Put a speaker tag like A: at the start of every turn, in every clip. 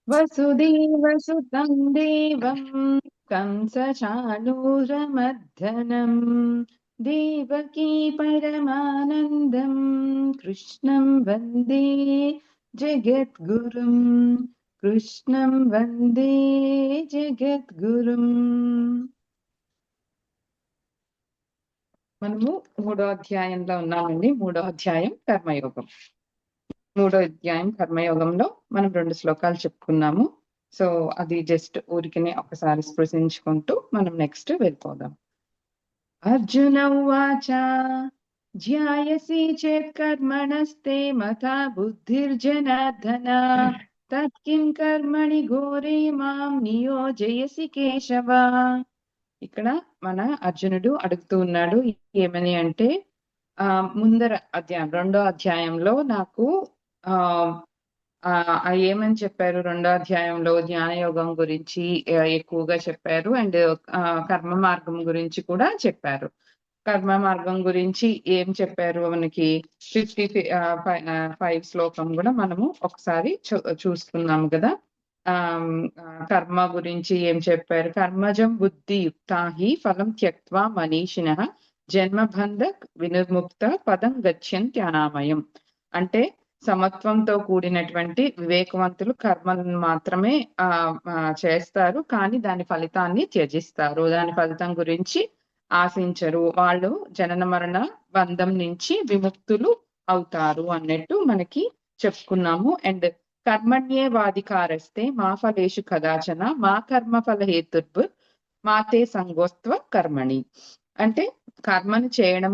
A: వసుదేవసుతం దేవం కంసచాణూరమర్దనం దేవకీ పరమానందం కృష్ణం వందే జగద్గురుం కృష్ణం వందే జగద్గురుం. మనము మూడో అధ్యాయంలో ఉన్నామండి. మూడో అధ్యాయం కర్మయోగం. మూడో అధ్యాయం కర్మయోగంలో మనం 2 శ్లోకాలు చెప్పుకున్నాము. సో అది జస్ట్ ఊరికనే ఒకసారి స్పృశించుకుంటూ మనం నెక్స్ట్ వెళ్ళిపోదాం. అర్జున ఉవాచ ధ్యాయసి చేత్ కర్మణస్తే మతా బుద్ధిర్జనార్దన తత్కిం కర్మణి ఘోరే మాం నియోజయసి కేశవ. ఇక్కడ మన అర్జునుడు అడుగుతూ ఉన్నాడు ఏమని అంటే, ముందర అధ్యాయం రెండో అధ్యాయంలో నాకు ఏమని చెప్పారు, రెండో అధ్యాయంలో జ్ఞానయోగం గురించి ఎక్కువగా చెప్పారు అండ్ కర్మ మార్గం గురించి కూడా చెప్పారు. కర్మ మార్గం గురించి ఏం చెప్పారు మనకి 55 శ్లోకం కూడా మనము ఒకసారి చూస్తున్నాము కదా. కర్మ గురించి ఏం చెప్పారు, కర్మజం బుద్ధి యుక్తా హి ఫలం త్యక్త్వా మనీషిణః జన్మబంధ వినిర్ముక్త పదం గచ్చంతి అనామయం. అంటే సమత్వంతో కూడినటువంటి వివేకవంతులు కర్మలను మాత్రమే చేస్తారు, కానీ దాని ఫలితాన్ని త్యజిస్తారు, దాని ఫలితం గురించి ఆశించరు. వాళ్ళు జనన మరణ బంధం నుంచి విముక్తులు అవుతారు అన్నట్టు మనకి చెప్పుకున్నాము. అండ్ కర్మణ్యేవాధికారస్తే మా ఫలేషు కదాచన మా కర్మ ఫల హేతుర్భు మాతే సంగోస్త్వ కర్మణి. అంటే కర్మను చేయడం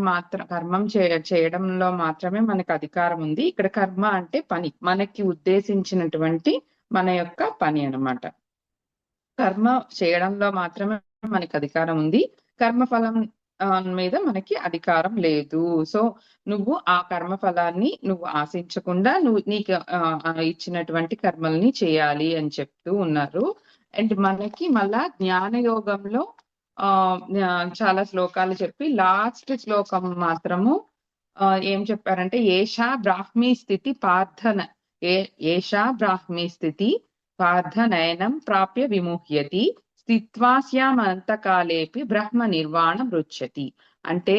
A: చేయడంలో మాత్రమే మనకు అధికారం ఉంది. ఇక్కడ కర్మ అంటే పని, మనకి ఉద్దేశించినటువంటి మన యొక్క పని అన్నమాట. కర్మ చేయడంలో మాత్రమే మనకి అధికారం ఉంది, కర్మఫలం మీద మనకి అధికారం లేదు. సో నువ్వు ఆ కర్మ ఫలాన్ని నువ్వు ఆశించకుండా నువ్వు నీకు ఇచ్చినటువంటి కర్మల్ని చేయాలి అని చెప్తూ ఉన్నారు. అండ్ మనకి మళ్ళా జ్ఞానయోగంలో చాలా శ్లోకాలు చెప్పి లాస్ట్ శ్లోకం మాత్రము ఏం చెప్పారంటే, ఏషా బ్రాహ్మీ స్థితి పార్థన ఏషా బ్రాహ్మీ స్థితి పార్థనయనం ప్రాప్య విముహ్యతి స్థిత్వాస్యామంతకాలేపి బ్రహ్మ నిర్వాణం రుచ్యతి. అంటే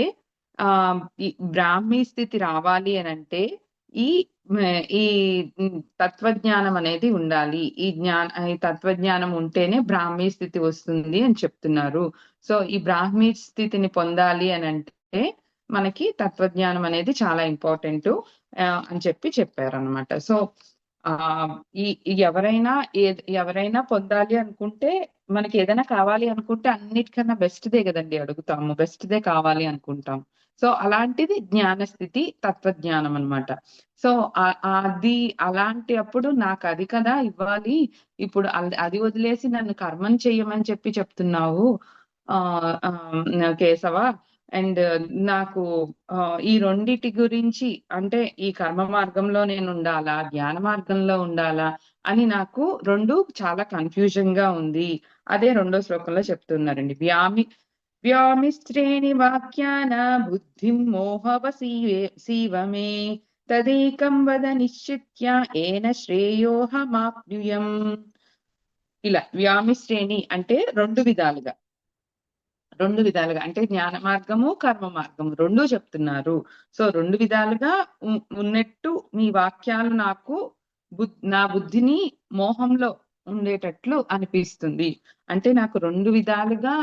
A: ఈ బ్రాహ్మీ స్థితి రావాలి అని అంటే ఈ ఈ తత్వజ్ఞానం అనేది ఉండాలి. ఈ తత్వజ్ఞానం ఉంటేనే బ్రాహ్మీ స్థితి వస్తుంది అని చెప్తున్నారు. సో ఈ బ్రాహ్మీ స్థితిని పొందాలి అని అంటే మనకి తత్వజ్ఞానం అనేది చాలా ఇంపార్టెంట్ అని చెప్పారనమాట. సో ఎవరైనా పొందాలి అనుకుంటే, మనకి ఏదైనా కావాలి అనుకుంటే అన్నిటికన్నా బెస్ట్దే కదండి అడుగుతాము, బెస్ట్దే కావాలి అనుకుంటాం. సో అలాంటిది జ్ఞానస్థితి, తత్వజ్ఞానం అనమాట. సో అది అలాంటి అప్పుడు నాకు అది కదా ఇవ్వాలి, ఇప్పుడు అది వదిలేసి నన్ను కర్మం చెయ్యమని చెప్తున్నావు కేశవ. అండ్ నాకు ఈ రెండిటి గురించి, అంటే ఈ కర్మ మార్గంలో నేను ఉండాలా, జ్ఞాన మార్గంలో ఉండాలా అని నాకు రెండు చాలా కన్ఫ్యూజన్ గా ఉంది. అదే రెండో శ్లోకంలో చెప్తున్నారండి. వ్యామిశ్రేణి వాక్యాన బుద్ధిం మోహవసీవమే తదేకం వద నిశ్చిత్య ఏన శ్రేయోహమాప్నుయం. ఇలా వ్యామిశ్రేణి అంటే రెండు విధాలుగా అంటే జ్ఞాన మార్గము కర్మ మార్గము రెండు చెప్తున్నారు. సో రెండు విధాలుగా ఉన్నట్టు మీ వాక్యాలు నాకు నా బుద్ధిని మోహంలో ఉండేటట్లు అనిపిస్తుంది. అంటే నాకు రెండు విధాలుగా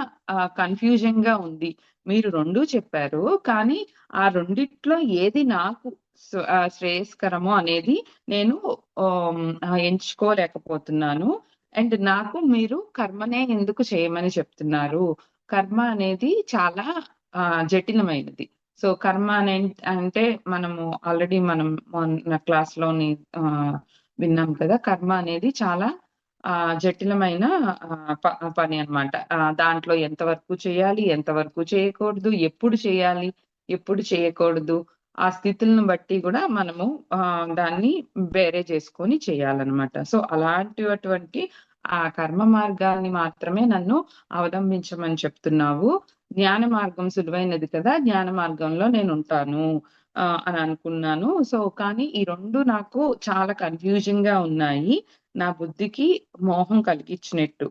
A: కన్ఫ్యూజన్ గా ఉంది. మీరు రెండు చెప్పారు, కానీ ఆ రెండిట్లో ఏది నాకు శ్రేయస్కరము అనేది నేను ఎంచుకోలేకపోతున్నాను. అండ్ నాకు మీరు కర్మనే ఎందుకు చేయమని చెప్తున్నారు, కర్మ అనేది చాలా జటిలమైనది. సో కర్మ అంటే మనము ఆల్రెడీ మనం క్లాస్ లోని విన్నాం కదా, కర్మ అనేది చాలా జటిలమైన పని అన్నమాట. దాంట్లో ఎంతవరకు చేయాలి, ఎంతవరకు చేయకూడదు, ఎప్పుడు చేయాలి, ఎప్పుడు చేయకూడదు, ఆ స్థితులను బట్టి కూడా మనము దాన్ని వేరే చేసుకొని చేయాలన్నమాట. సో అలాంటిటువంటి ఆ కర్మ మార్గాన్ని మాత్రమే నన్ను అవలంబించమని చెప్తున్నావు. జ్ఞాన మార్గం సులువైనది కదా, జ్ఞాన మార్గంలో నేను ఉంటాను అని అనుకున్నాను. సో కానీ ఈ రెండు నాకు చాలా కన్ఫ్యూజింగ్ గా ఉన్నాయి. నా బుద్ధికి మోహం కలిగించినట్టు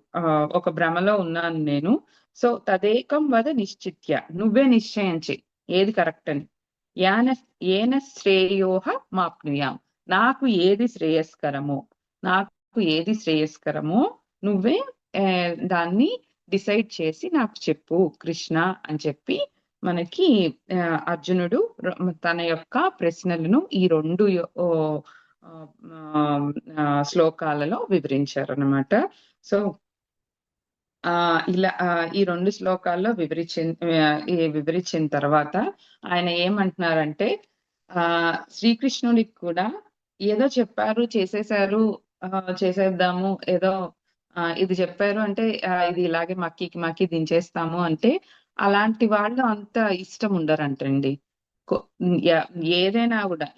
A: ఒక భ్రమలో ఉన్నాను నేను. సో తదేకం వద నిశ్చిత్య, నువ్వే నిశ్చయం చెయ్యి ఏది కరెక్ట్ అని. యాన ఏన శ్రేయోహ మాప్నుయాం, నాకు ఏది శ్రేయస్కరమో, నాకు ఏది శ్రేయస్కరమో నువ్వే దాన్ని డిసైడ్ చేసి నాకు చెప్పు కృష్ణ అని చెప్పి మనకి అర్జునుడు తన యొక్క ప్రశ్నలను ఈ 2 శ్లోకాలలో వివరించారు అన్నమాట. సో ఇలా ఈ 2 శ్లోకాల్లో వివరించిన తర్వాత ఆయన ఏమంటున్నారంటే శ్రీకృష్ణుడికి కూడా ఏదో చెప్పారు, చేసేసారు, చేసేద్దాము, ఏదో ఇది చెప్పారు అంటే ఇది ఇలాగే మక్కి దించేస్తాము అంటే అలాంటి వాళ్ళు అంత ఇష్టం ఉండరంటండి. ఏదైనా కూడా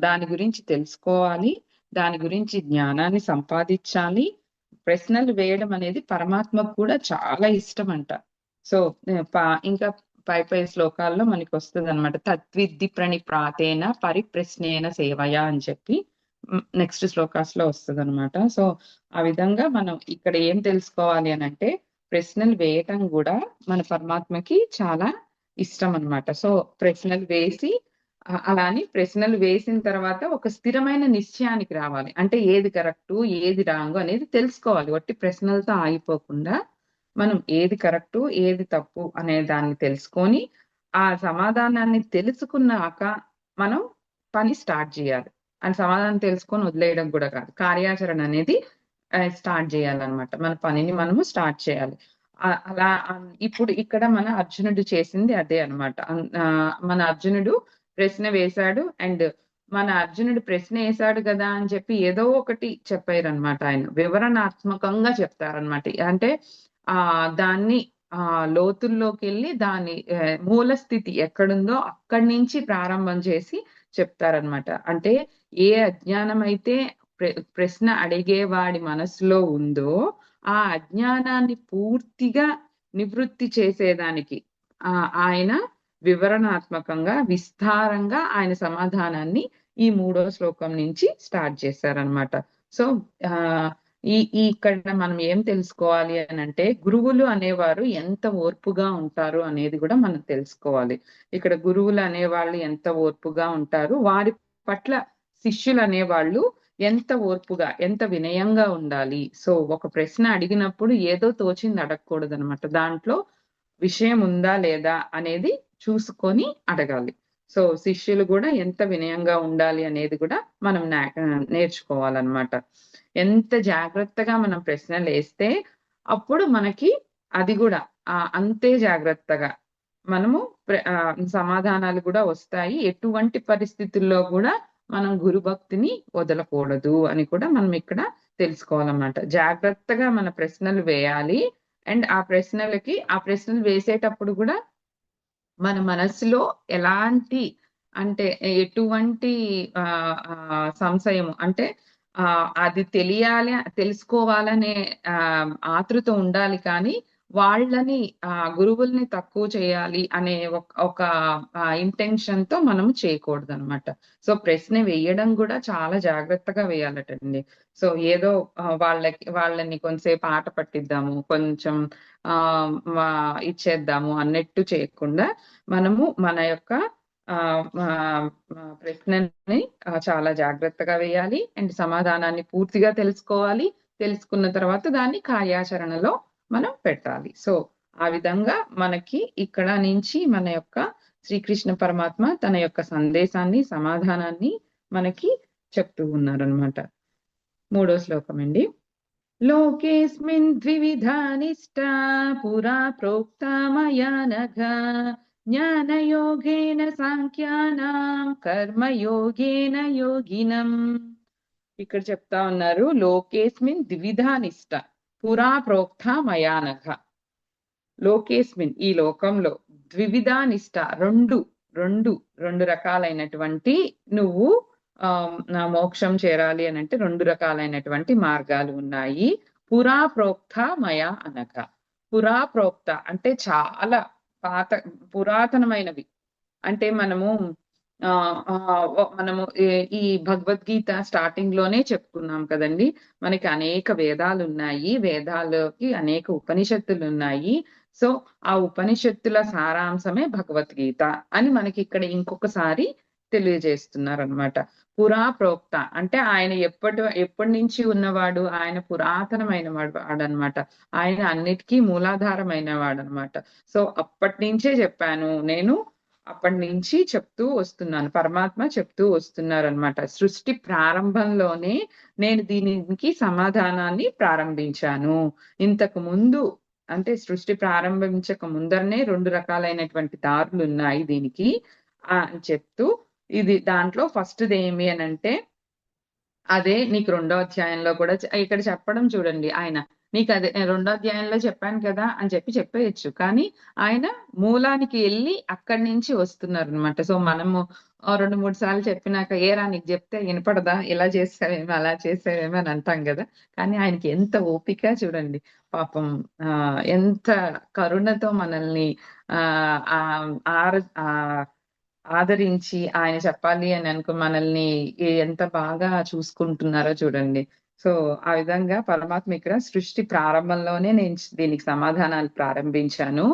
A: దాని గురించి తెలుసుకోవాలి, దాని గురించి జ్ఞానాన్ని సంపాదించాలి. ప్రశ్నలు వేయడం అనేది పరమాత్మకు కూడా చాలా ఇష్టం అంట. సో ఇంకా పై శ్లోకాల్లో మనకి వస్తుంది అనమాట. తద్విద్ధి ప్రణిప్రాతేన పరిప్రశ్నేన సేవయా అని చెప్పి నెక్స్ట్ శ్లోకాస్ లో వస్తుంది అనమాట. సో ఆ విధంగా మనం ఇక్కడ ఏం తెలుసుకోవాలి అని అంటే ప్రశ్నలు వేయటం కూడా మన పరమాత్మకి చాలా ఇష్టం అన్నమాట. సో ప్రశ్నలు వేసి అలాని ప్రశ్నలు వేసిన తర్వాత ఒక స్థిరమైన నిశ్చయానికి రావాలి. అంటే ఏది కరెక్టు ఏది రాంగు అనేది తెలుసుకోవాలి. వట్టి ప్రశ్నలతో ఆగిపోకుండా మనం ఏది కరెక్టు ఏది తప్పు అనే దాన్ని తెలుసుకొని ఆ సమాధానాన్ని తెలుసుకున్నాక మనం పని స్టార్ట్ చేయాలి. అని సమాధానం తెలుసుకొని వదిలేయడం కూడా కాదు, కార్యాచరణ అనేది స్టార్ట్ చేయాలన్నమాట. మన పనిని మనము స్టార్ట్ చేయాలి. అలా ఇప్పుడు ఇక్కడ మన అర్జునుడు చేసింది అదే అన్నమాట. మన అర్జునుడు ప్రశ్న వేశాడు అండ్ మన అర్జునుడు ప్రశ్న వేశాడు కదా అని చెప్పి ఏదో ఒకటి చెప్పారనమాట. ఆయన వివరణాత్మకంగా చెప్తారనమాట. అంటే దాన్ని లోతుల్లోకి వెళ్ళి దాని మూల స్థితి ఎక్కడుందో అక్కడి నుంచి ప్రారంభం చేసి చెప్తారనమాట. అంటే ఏ అజ్ఞానం అయితే ప్రశ్న అడిగేవాడి మనసులో ఉందో ఆ అజ్ఞానాన్ని పూర్తిగా నివృత్తి చేసేదానికి ఆయన వివరణాత్మకంగా విస్తారంగా ఆయన సమాధానాన్ని ఈ 3వ శ్లోకం నుంచి స్టార్ట్ చేశారనమాట. సో ఇక్కడ మనం ఏం తెలుసుకోవాలి అని అంటే గురువులు అనేవారు ఎంత ఓర్పుగా ఉంటారు అనేది కూడా మనం తెలుసుకోవాలి. ఇక్కడ గురువులు అనేవాళ్ళు ఎంత ఓర్పుగా ఉంటారు, వారి పట్ల శిష్యులు అనేవాళ్ళు ఎంత ఓర్పుగా ఎంత వినయంగా ఉండాలి. సో ఒక ప్రశ్న అడిగినప్పుడు ఏదో తోచింది అడగకూడదు అనమాట. దాంట్లో విషయం ఉందా లేదా అనేది చూసుకొని అడగాలి. సో శిష్యులు కూడా ఎంత వినయంగా ఉండాలి అనేది కూడా మనం నేర్చుకోవాలన్నమాట. ఎంత జాగ్రత్తగా మనం ప్రశ్నలు వేస్తే అప్పుడు మనకి అది కూడా అంతే జాగ్రత్తగా మనము సమాధానాలు కూడా వస్తాయి. ఎటువంటి పరిస్థితుల్లో కూడా మనం గురు భక్తిని వదలకూడదు అని కూడా మనం ఇక్కడ తెలుసుకోవాలన్నమాట. జాగ్రత్తగా మన ప్రశ్నలు వేయాలి అండ్ ఆ ప్రశ్నలు వేసేటప్పుడు కూడా మన మనసులో ఎలాంటి అంటే ఎటువంటి సంశయం అంటే అది తెలుసుకోవాలనే ఆతృత ఉండాలి, కానీ వాళ్ళని గురువుల్ని తక్కువ చేయాలి అనే ఒక ఇంటెన్షన్ తో మనం చేయకూడదు అనమాట. సో ప్రశ్న వేయడం కూడా చాలా జాగ్రత్తగా వేయాలటండి. సో ఏదో వాళ్ళని కొంతసేపు ఆట పట్టిద్దాము, కొంచెం ఇచ్చేద్దాము అన్నట్టు చేయకుండా మనము మన యొక్క ప్రశ్నని చాలా జాగ్రత్తగా వేయాలి అండ్ సమాధానాన్ని పూర్తిగా తెలుసుకోవాలి. తెలుసుకున్న తర్వాత దాన్ని కార్యాచరణలో మనం పెట్టాలి. సో ఆ విధంగా మనకి ఇక్కడ నుంచి మన యొక్క శ్రీకృష్ణ పరమాత్మ తన యొక్క సందేశాన్ని సమాధానాన్ని మనకి చెప్తూ ఉన్నారనమాట. 3వ శ్లోకం అండి. లోకేస్మిన్ ద్వివిధా నిష్టా పురా ప్రోక్తా మయా నఘ జ్ఞానయోగేన సాంఖ్యానాం కర్మయోగేన యోగినం. ఇక్కడ చెప్తా ఉన్నారు లోకేస్మిన్ ద్విధా నిష్ట పురా ప్రోక్త మయా నఘ. లోకేస్మిన్ ఈ లోకంలో ద్వివిధా నిష్ట రెండు రకాలైనటువంటి నువ్వు మోక్షం చేరాలి అని అంటే 2 రకాలైనటువంటి మార్గాలు ఉన్నాయి. పురా ప్రోక్త మయా అనక. పురా ప్రోక్త అంటే చాలా పురాతనమైనవి. అంటే మనము మనము ఈ భగవద్గీత స్టార్టింగ్ లోనే చెప్పుకున్నాం కదండి. మనకి అనేక వేదాలు ఉన్నాయి. వేదాలకి అనేక ఉపనిషత్తులు ఉన్నాయి. సో ఆ ఉపనిషత్తుల సారాంశమే భగవద్గీత అని మనకి ఇక్కడ ఇంకొకసారి తెలియజేస్తున్నారనమాట. పురా ప్రోక్త అంటే ఆయన ఎప్పటి నుంచి ఉన్నవాడు, ఆయన పురాతనమైన వాడనమాట. ఆయన అన్నిటికీ మూలాధారమైన వాడనమాట. సో అప్పటి నుంచే చెప్పాను నేను, అప్పటి నుంచి చెప్తూ వస్తున్నాను. పరమాత్మ చెప్తూ వస్తున్నారనమాట. సృష్టి ప్రారంభంలోనే నేను దీనికి సమాధానాన్ని ప్రారంభించాను. ఇంతకు ముందు అంటే సృష్టి ప్రారంభించక ముందరనే 2 రకాలైనటువంటి దారులు ఉన్నాయి దీనికి అని చెప్తూ, ఇది దాంట్లో ఫస్ట్‌ది ఏమి అనంటే, అదే నీకు 2వ అధ్యాయంలో కూడా ఇక్కడ చెప్పడం చూడండి ఆయన. నీకదే 2వ అధ్యాయంలో చెప్పాను కదా! అని చెప్పేయొచ్చు. కానీ ఆయన మూలానికి ఎళ్లి అక్కడి నుంచి వస్తున్నారనమాట. సో మనము 2, 3 సార్లు చెప్పినాక ఏరా నీకు చెప్తే వినపడదా? ఇలా చేసావేమో, అలా చేసావేమో అని అంటాం గదా! కానీ ఆయనకి ఎంత ఓపిక చూడండి. పాపం ఎంత కరుణతో మనల్ని ఆహ్, ఆహ్, ఆర్ ఆహ్, ఆదరించి ఆయన చెప్పాలి అని మనల్ని ఎంత బాగా చూసుకుంటున్నారో చూడండి. సో, ఆ విధంగా పరమాత్మ ఇక్కడ సృష్టి ప్రారంభంలోనే నేను దీనికి సమాధానాలు ప్రారంభించాను.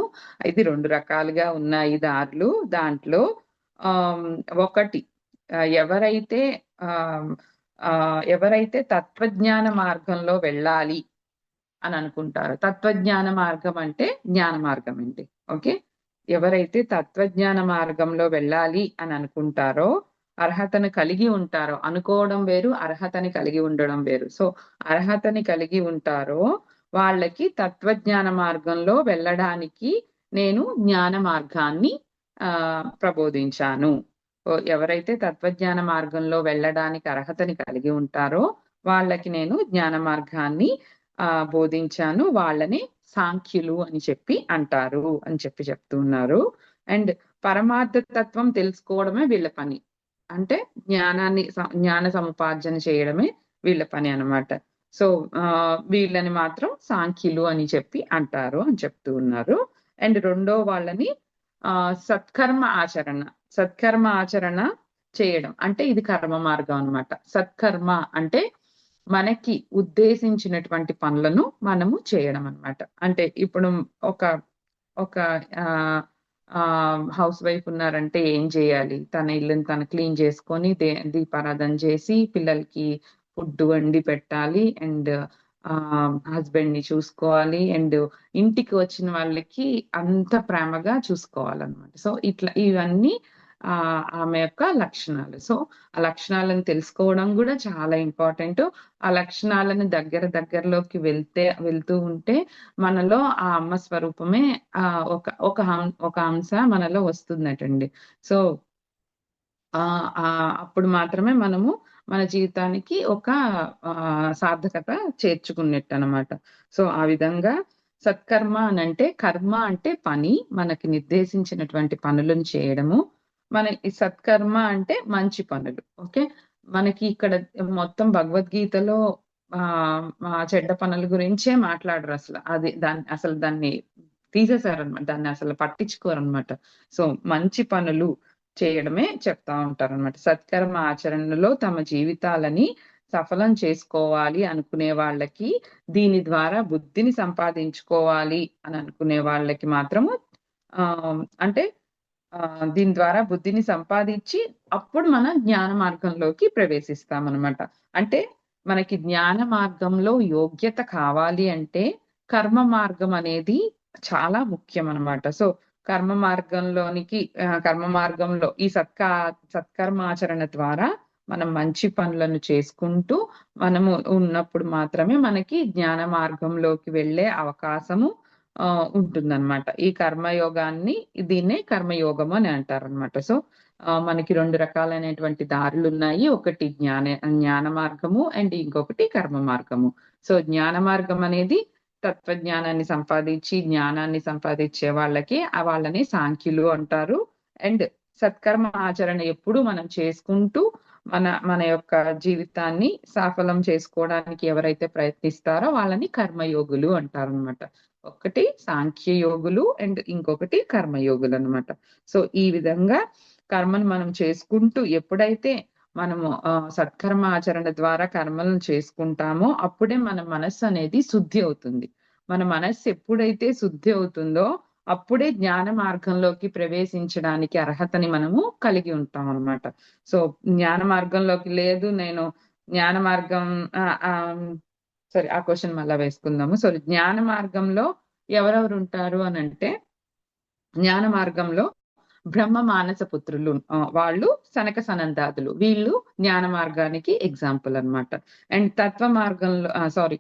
A: ఇది 2 రకాలుగా ఉన్నాయి దారులు. దాంట్లో ఆహ్, ఒకటి ఎవరైతే ఆహ్, ఎవరైతే తత్వజ్ఞాన మార్గంలో వెళ్ళాలి అని అనుకుంటారో, తత్వజ్ఞాన మార్గం అంటే జ్ఞాన మార్గం అండి. ఓకే. ఎవరైతే తత్వజ్ఞాన మార్గంలో వెళ్ళాలి అని అనుకుంటారో, అర్హతను కలిగి ఉంటారో, అనుకోవడం వేరు, అర్హతని కలిగి ఉండడం వేరు. సో, అర్హతని కలిగి ఉంటారో వాళ్ళకి తత్వజ్ఞాన మార్గంలో వెళ్ళడానికి నేను జ్ఞాన మార్గాన్ని ప్రబోధించాను. ఎవరైతే తత్వజ్ఞాన మార్గంలో వెళ్ళడానికి అర్హతని కలిగి ఉంటారో వాళ్ళకి నేను జ్ఞాన మార్గాన్ని బోధించాను. వాళ్ళని సాంఖ్యులు అని చెప్పి అంటారు అని చెప్తూ ఉన్నారు. అండ్ పరమార్థ తత్వం తెలుసుకోవడమే వీళ్ళ పని. అంటే జ్ఞాన సముపార్జన చేయడమే వీళ్ళ పని అన్నమాట. సో వీళ్ళని మాత్రం సాంఖ్యులు అని చెప్పి అంటారు అని చెప్తూ ఉన్నారు. అండ్ రెండో వాళ్ళని సత్కర్మ ఆచరణ చేయడం అంటే ఇది కర్మ మార్గం అన్నమాట. సత్కర్మ అంటే మనకి ఉద్దేశించినటువంటి పనులను మనము చేయడం అన్నమాట. అంటే ఇప్పుడు ఒక ఒక హౌస్ వైఫ్ ఉన్నారంటే ఏం చేయాలి? తన ఇల్లుని తను క్లీన్ చేసుకొని దీపారాధన చేసి పిల్లలకి ఫుడ్ వండి పెట్టాలి. అండ్ హస్బెండ్‌ని చూసుకోవాలి. అండ్ ఇంటికి వచ్చిన వాళ్ళకి అంత ప్రేమగా చూసుకోవాలన్నమాట. సో ఇవన్నీ ఆమె యొక్క లక్షణాలు. సో ఆ లక్షణాలను తెలుసుకోవడం గూడా చాలా ఇంపార్టెంటు. ఆ లక్షణాలను దగ్గరలోకి వెళ్తూ ఉంటే మనలో ఆ అమ్మ స్వరూపమే ఒక అంశ మనలో వస్తుందటండి. సో అప్పుడు మాత్రమే మనము మన జీవితానికి ఒక సార్థకత చేర్చుకున్నట్టనమాట. సో ఆ విధంగా సత్కర్మ అనంటే, కర్మ అంటే పని, మనకి నిర్దేశించినటువంటి పనులను చేయడము. ఈ సత్కర్మ అంటే మంచి పనులు. ఓకే. మనకి ఇక్కడ మొత్తం భగవద్గీతలో చెడ్డ పనుల గురించే మాట్లాడరసల. దాన్ని తీసేసారనమాట. దాన్ని అసలు పట్టించుకోరనమాట. సో మంచి పనులు చేయడమే చెప్తా ఉంటారనమాట. సత్కర్మ ఆచరణలో తమ జీవితాలని సఫలం చేసుకోవాలి అనుకునే వాళ్ళకి, దీని ద్వారా బుద్ధిని సంపాదించుకోవాలి అని అనుకునే వాళ్ళకి మాత్రము అంటే దీని ద్వారా బుద్ధిని సంపాదించి అప్పుడు మనం జ్ఞాన మార్గంలోకి ప్రవేశిస్తామనమాట. అంటే మనకి జ్ఞాన మార్గంలో యోగ్యత కావాలి అంటే కర్మ మార్గం అనేది చాలా ముఖ్యం అనమాట. సో కర్మ మార్గంలో ఈ సత్కర్మాచరణ ద్వారా మనం మంచి పనులను చేసుకుంటూ మనము ఉన్నప్పుడు మాత్రమే మనకి జ్ఞాన మార్గంలోకి వెళ్ళే అవకాశము ఉంటుందన్నమాట. ఈ కర్మయోగాన్ని దీన్నే కర్మయోగము అని అంటారనమాట. సో మనకి 2 రకాలైనటువంటి దారులున్నాయి. ఒకటి జ్ఞాన మార్గము అండ్ ఇంకొకటి కర్మ మార్గము. సో జ్ఞాన మార్గం అనేది తత్వజ్ఞానాన్ని సంపాదించి, జ్ఞానాన్ని సంపాదించే వాళ్ళని సాంఖ్యులు అంటారు. అండ్ సత్కర్మ ఆచరణ ఎప్పుడు మనం చేసుకుంటూ మన యొక్క జీవితాన్ని సఫలం చేసుకోవడానికి ఎవరైతే ప్రయత్నిస్తారో వాళ్ళని కర్మయోగులు అంటారనమాట. ఒకటి సాంఖ్య యోగులు అండ్ ఇంకొకటి కర్మయోగులు అన్నమాట. సో ఈ విధంగా కర్మను మనం చేసుకుంటూ ఎప్పుడైతే మనము సత్కర్మ ఆచరణ ద్వారా కర్మలను చేసుకుంటామో అప్పుడే మన మనస్సు అనేది శుద్ధి అవుతుంది. మన మనస్సు ఎప్పుడైతే శుద్ధి అవుతుందో అప్పుడే జ్ఞాన మార్గంలోకి ప్రవేశించడానికి అర్హతని మనము కలిగి ఉంటాం అన్నమాట. సో జ్ఞాన మార్గంలోకి లేదు నేను జ్ఞాన మార్గం సరే ఆ క్వశ్చన్ మళ్ళా వేసుకుందాము. సో జ్ఞాన మార్గంలో ఎవరెవరు ఉంటారు అని అంటే జ్ఞాన మార్గంలో బ్రహ్మ మానస పుత్రులు వాళ్ళు సనక సనందాదులు వీళ్ళు జ్ఞాన మార్గానికి ఎగ్జాంపుల్ అన్నమాట. అండ్ తత్వ మార్గంలో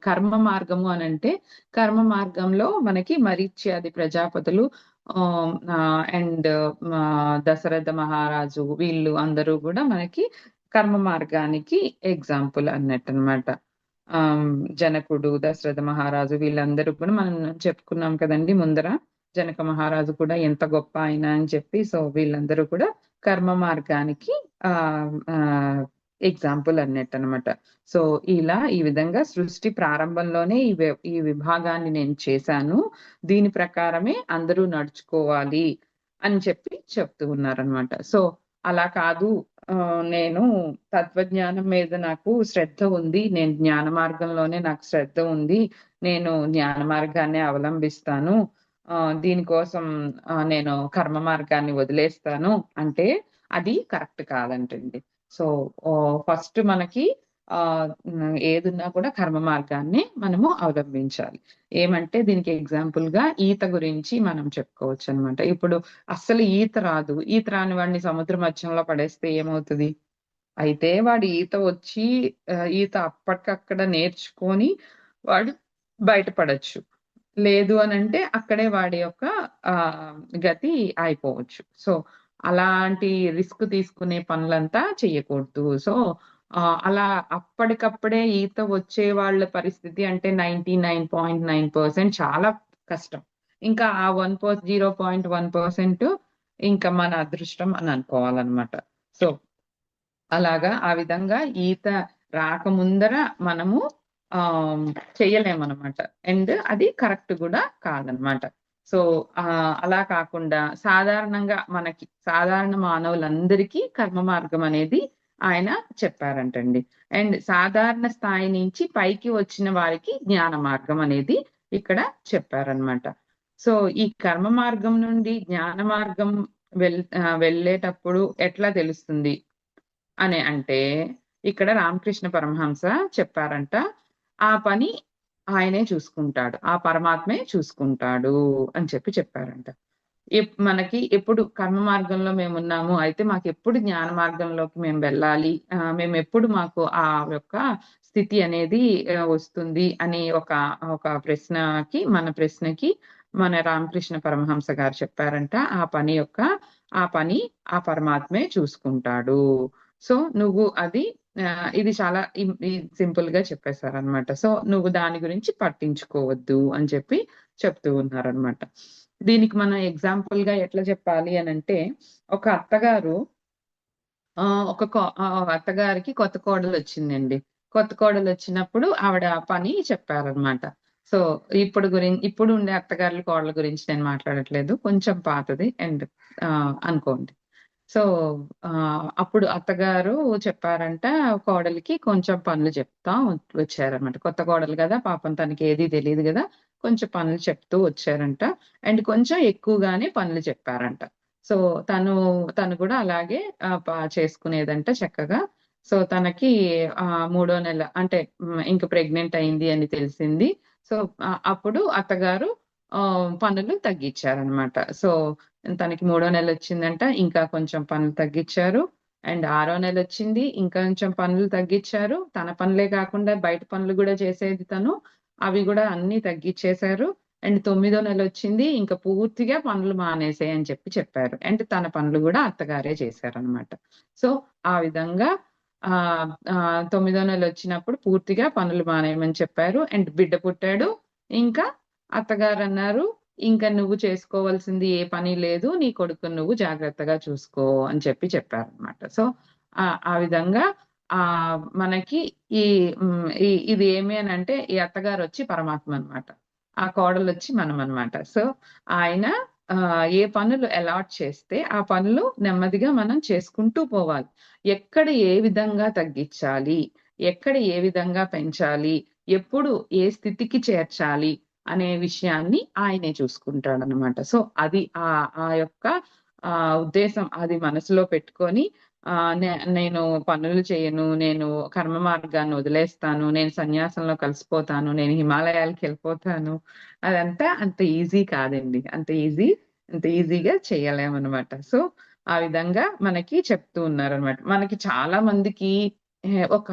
A: కర్మ మార్గము అని అంటే కర్మ మార్గంలో మనకి మరీచ్యాది ప్రజాపతులు అండ్ దశరథ మహారాజు వీళ్ళు అందరూ కూడా మనకి కర్మ మార్గానికి ఎగ్జాంపుల్ అన్నట్టు అనమాట. జనకుడు దశరథ మహారాజు వీళ్ళందరూ కూడా మనం చెప్పుకున్నాం కదండి ముందర. జనక మహారాజు కూడా ఎంత గొప్ప ఆయన అని చెప్పి సో వీళ్ళందరూ కూడా కర్మ మార్గానికి ఎగ్జాంపుల్ అన్నట్టు అనమాట. సో ఇలా ఈ విధంగా సృష్టి ప్రారంభంలోనే ఈ విభాగాన్ని నేను చేశాను, దీని ప్రకారమే అందరూ నడుచుకోవాలి అని చెప్పి చెప్తూ ఉన్నారనమాట. సో అలా కాదు, నేను తత్వజ్ఞానం మీద నాకు శ్రద్ధ ఉంది, నేను జ్ఞాన మార్గంలోనే నాకు శ్రద్ధ ఉంది, నేను జ్ఞాన మార్గాన్ని అవలంబిస్తాను, దీనికోసం నేను కర్మ మార్గాన్ని వదిలేస్తాను అంటే అది కరెక్ట్ కాదంటండి. సో ఫస్ట్ మనకి ఏదున్నా కూడా కర్మ మార్గాన్ని మనము అవలంబించాలి. ఏమంటే దీనికి ఎగ్జాంపుల్ గా ఈత గురించి మనం చెప్పుకోవచ్చు అనమాట. ఇప్పుడు అస్సలు ఈత రాదు, ఈత రాని వాడిని సముద్ర మధ్యంలో పడేస్తే ఏమవుతుంది? అయితే వాడు ఈత వచ్చి ఈత అప్పటికక్కడ నేర్చుకొని వాడు బయటపడచ్చు. లేదు అని అంటే అక్కడే వాడి యొక్క గతి అయిపోవచ్చు. సో అలాంటి రిస్క్ తీసుకునే పనులంతా చెయ్యకూడదు. సో అలా అప్పటికప్పుడే ఈత వచ్చే వాళ్ళ పరిస్థితి అంటే 99.9% చాలా కష్టం. ఇంకా ఆ 0.1% ఇంకా మన అదృష్టం అని అనుకోవాలన్నమాట. సో అలాగా ఆ విధంగా ఈత రాకముందర మనము చెయ్యలేమన్నమాట. అండ్ అది కరెక్ట్ కూడా కాదనమాట. సో అలా కాకుండా సాధారణంగా మనకి సాధారణ మానవులందరికీ కర్మ మార్గం అనేది ఆయన చెప్పారంటండి. అండ్ సాధారణ స్థాయి నుంచి పైకి వచ్చిన వారికి జ్ఞాన మార్గం అనేది ఇక్కడ చెప్పారనమాట. సో ఈ కర్మ మార్గం నుండి జ్ఞాన మార్గం వెళ్ళేటప్పుడు ఎట్లా తెలుస్తుంది అని అంటే ఇక్కడ రామకృష్ణ పరమహంస చెప్పారంట, ఆ పని ఆయనే చూసుకుంటాడు, ఆ పరమాత్మే చూసుకుంటాడు అని చెప్పారంట. మనకి ఎప్పుడు కర్మ మార్గంలో మేము ఉన్నాము, అయితే మాకు ఎప్పుడు జ్ఞాన మార్గంలోకి మేము వెళ్ళాలి, మేము ఎప్పుడు మాకు ఆ యొక్క స్థితి అనేది వస్తుంది అని ఒక ప్రశ్నకి మన రామకృష్ణ పరమహంస గారు చెప్పారంట, ఆ పని ఆ పరమాత్మే చూసుకుంటాడు. సో నువ్వు అది ఇది చాలా సింపుల్ గా చెప్పేశారనమాట. సో నువ్వు దాని గురించి పట్టించుకోవద్దు అని చెప్తూ ఉన్నారనమాట. దీనికి మనం ఎగ్జాంపుల్ గా ఎట్లా చెప్పాలి అని అంటే ఒక అత్తగారు అత్తగారికి కొత్త కోడలు వచ్చిందండి. కొత్త కోడలు వచ్చినప్పుడు ఆవిడ పని చెప్పారనమాట. సో ఇప్పుడు ఉండే అత్తగారుల కోడల గురించి నేను మాట్లాడట్లేదు, కొంచెం పాతది అండ్ అనుకోండి. సో అప్పుడు అత్తగారు చెప్పారంట కోడలికి కొంచెం పనులు చెప్తా వచ్చారనమాట. కొత్త కోడలు కదా పాపం, తనకి ఏది తెలియదు కదా, కొంచెం పనులు చెప్తూ వచ్చారంట. అండ్ కొంచెం ఎక్కువగానే పనులు చెప్పారంట. సో తను కూడా అలాగే చేసుకునేదంట చక్కగా. సో తనకి 3వ నెల అంటే ఇంక ప్రెగ్నెంట్ అయింది అని తెలిసింది. సో అప్పుడు అత్తగారు పనులు తగ్గించారనమాట. సో తనకి 3వ నెల వచ్చిందంట, ఇంకా కొంచెం పనులు తగ్గించారు. అండ్ 6వ నెల వచ్చింది, ఇంకా కొంచెం పనులు తగ్గించారు. తన పనులే కాకుండా బయట పనులు కూడా చేసేది తను, అవి కూడా అన్ని తగ్గించేశారు. అండ్ 9వ నెల వచ్చింది, ఇంకా పూర్తిగా పనులు మానేసే అని చెప్పారు. అండ్ తన పనులు కూడా అత్తగారే చేశారనమాట. సో ఆ విధంగా 9వ నెల వచ్చినప్పుడు పూర్తిగా పనులు మానేయమని చెప్పారు. అండ్ బిడ్డ పుట్టాడు. ఇంకా అత్తగారు అన్నారు, ఇంకా నువ్వు చేసుకోవాల్సింది ఏ పని లేదు, నీ కొడుకుని నువ్వు జాగ్రత్తగా చూసుకో అని చెప్పారనమాట. సో ఆ విధంగా మనకి ఇది ఏమి అని అంటే ఈ అత్తగారు వచ్చి పరమాత్మ అనమాట, ఆ కోడలు వచ్చి మనం అనమాట. సో ఆయన ఏ పనులు అలాట్ చేస్తే ఆ పనులు నెమ్మదిగా మనం చేసుకుంటూ పోవాలి. ఎక్కడ ఏ విధంగా తగ్గించాలి, ఎక్కడ ఏ విధంగా పెంచాలి, ఎప్పుడు ఏ స్థితికి చేర్చాలి అనే విషయాన్ని ఆయనే చూసుకుంటాడనమాట. సో అది ఆ యొక్క ఉద్దేశం అది మనసులో పెట్టుకొని నేను పనులు చేయను, నేను కర్మ మార్గాన్ని వదిలేస్తాను, నేను సన్యాసంలో కలిసిపోతాను, నేను హిమాలయాలకి వెళ్ళిపోతాను, అదంతా అంత ఈజీ కాదండి. అంత ఈజీగా చేయలేమనమాట. సో ఆ విధంగా మనకి చెప్తూ ఉన్నారనమాట. మనకి చాలా మందికి ఒక